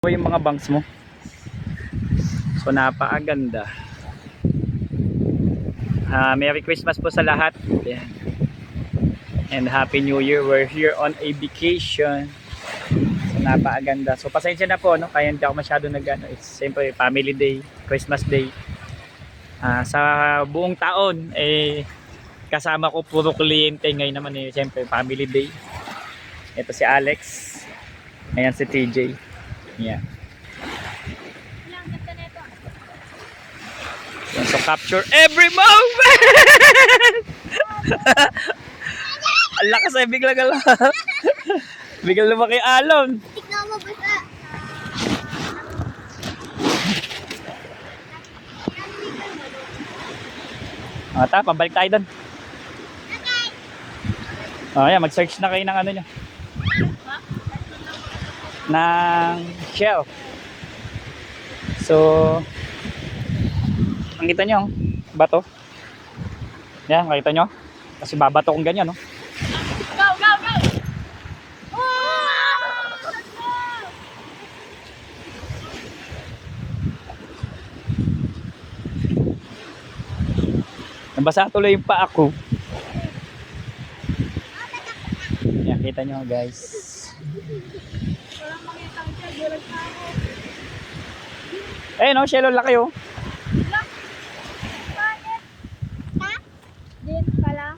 Yung mga bangs mo. So napakaganda. Merry Christmas po sa lahat. Yan. And Happy New Year. We're here on a vacation. So napakaganda. So pasensya na po, no? Kaya hindi ako masyado it's siyempre family day, Christmas day. Sa buong taon kasama ko puro kliyente. Ngayon naman siyempre family day. Ito si Alex. Ayan si TJ. Yeah. So capture every moment. Ang lakas ay biglang biglang lumaki alon. Tignan mo basta. Pabalik tayo doon. Ayan, mag-search na kayo ng ano nyo. Ng shell. So, nakita nyo, bato. Yan, nakita nyo. Kasi babato kong ganyan, no? Go, go, go! Nabasa tuloy yung paa ko. Yan, kita nyo, guys. Eh, no, shell laki, oh. Din pala.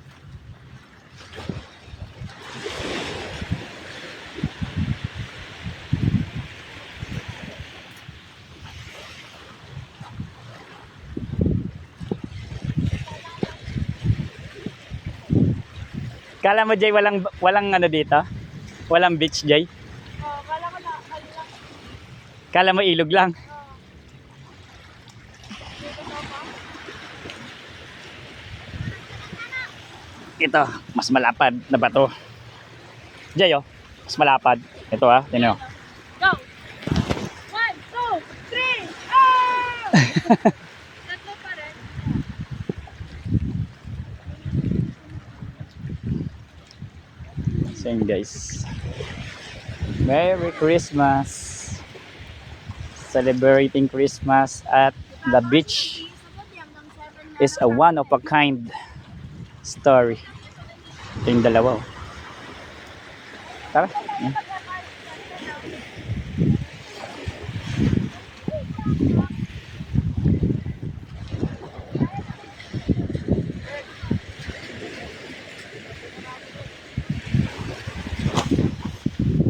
Kala mo, Jay, walang ano dito? Walang beach, Jay? Oh, kala ko na, kala. Kala mo ilog lang? Ito, mas malapad na bato. Jay, oh, mas malapad. Ito, tingnan nyo. Go! 1, 2, 3! Ah! Tatlo pa rin. So yun, guys. Merry Christmas. Celebrating Christmas at the beach is a one of a kind story. Ito yung dalawa, oh. Tara.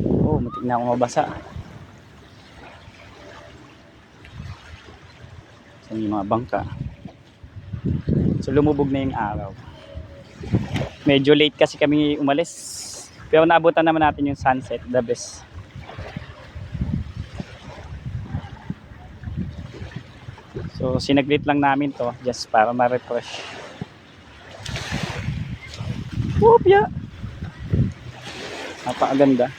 Oh, matik na ako mabasa. So yung mga bangka. So lumubog na yung araw. Medyo late kasi kami umalis. Pero naabutan naman natin yung sunset, the best. So sinaglit lang namin to just para ma-refresh. Whoop, yeah. Napakaganda.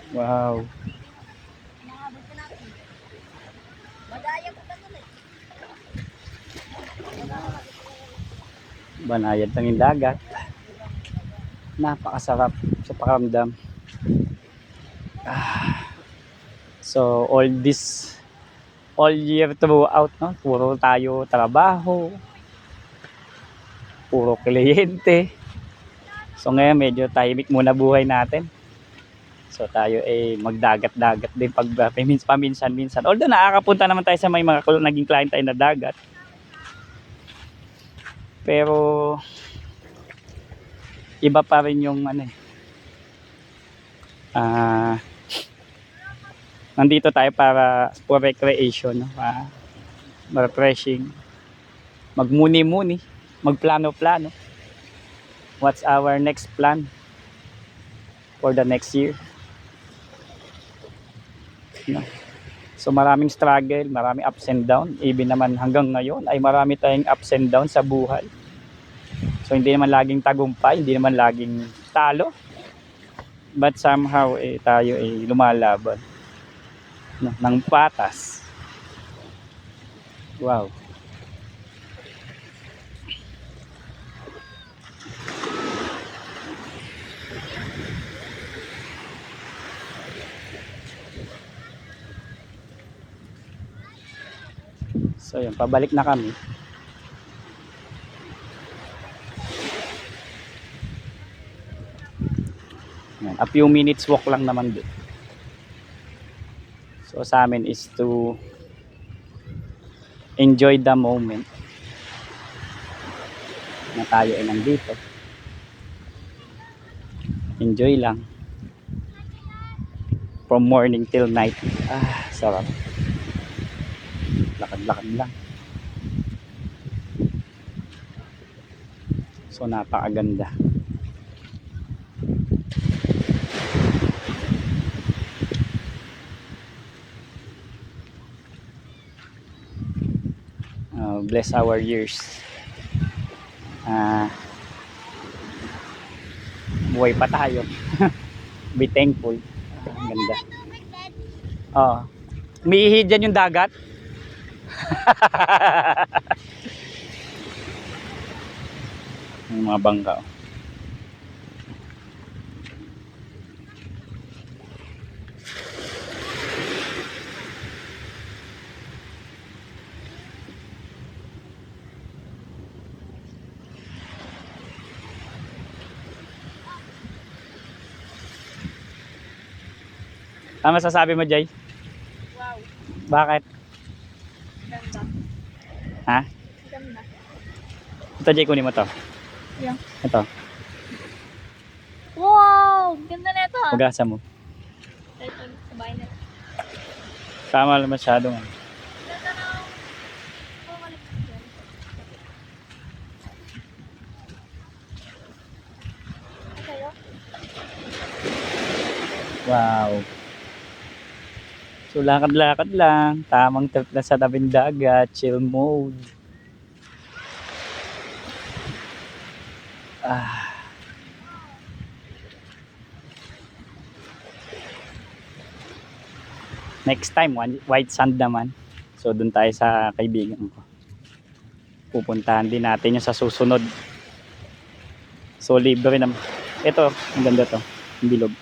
Wow. Madaya ko pa tuloy. Banayad ng dagat. Napakasarap sa pakiramdam. So all year throughout, no? Puro tayo trabaho. Puro kliyente. So ngayon medyo tahimik muna buhay natin. So tayo magdagat-dagat din pag paminsan-minsan. Although nakakapunta naman tayo sa may mga naging client tayo na dagat. Pero iba pa rin yung nandito tayo para for recreation, no? Refreshing. Magmuni-muni, magplano-plano. What's our next plan for the next year? No? So maraming struggle, maraming ups and down. Even naman hanggang ngayon ay marami tayong ups and down sa buhay. So hindi naman laging tagumpay, hindi naman laging talo. But somehow tayo lumalaban ng patas. Wow. So yun, pabalik na kami. Yan, a few minutes walk lang naman doon. So sa amin is to enjoy the moment na tayo ay nandito. Enjoy lang. From morning till night. Sarap. Lakad-lakad lang. So napakaganda. Bless our years. Buhay pa tayo. Be thankful. Ang ganda. Umiihi dyan yung dagat. Yung mga bangka. Ano masasabi mo, Jay? Wow. Bakit? Ganda. Ha? Ganda. Ito, Jay, kunin mo to. Yeah. Ito, Wow! Ganda na ito ah. pag-asa mo. Ito, sabay na. Tama lang masyado nga. Ganda na. Oh, malapit yan. Sa'yo? Wow. So lakad-lakad lang, tamang trip na sa tabing dagat, chill mode. Next time, white sand naman. So dun tayo sa kaibigan ko. Pupuntahan din natin yung sa susunod. So libre naman. Ito, ang ganda to, ang bilog.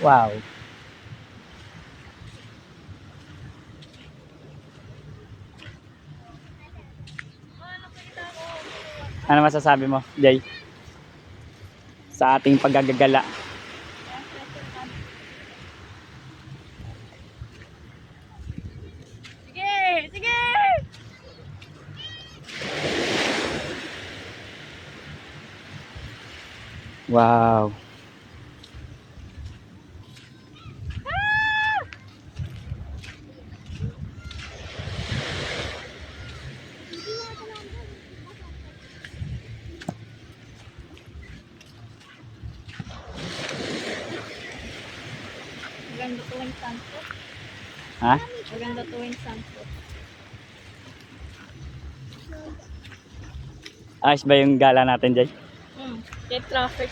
Wow. Ano masasabi mo, Jay? Sa ating paggagala. Sige! Sige! Wow. Maganda tuwing sunset. Ha? Maganda tuwing sunset. Ayos ba yung gala natin, Jay? Kahit traffic.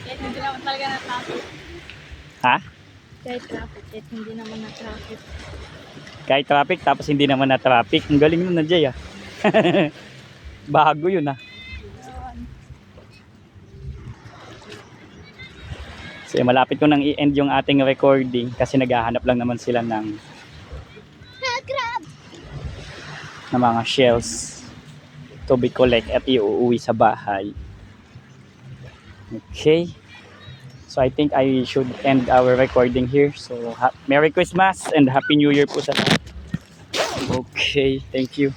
Kahit hindi naman talaga na traffic. Ha? Kahit traffic. Kahit hindi naman na traffic. Kahit traffic, tapos hindi naman na traffic. Ang galing nun na, Jay, ah. Bago yun, ah. So, malapit ko nang i-end yung ating recording kasi naghahanap lang naman sila ng mga shells to be collect at iuuwi sa bahay. Okay. So, I think I should end our recording here. So, Merry Christmas and Happy New Year po sa lahat. Okay. Thank you.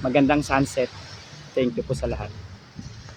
Magandang sunset. Thank you po sa lahat.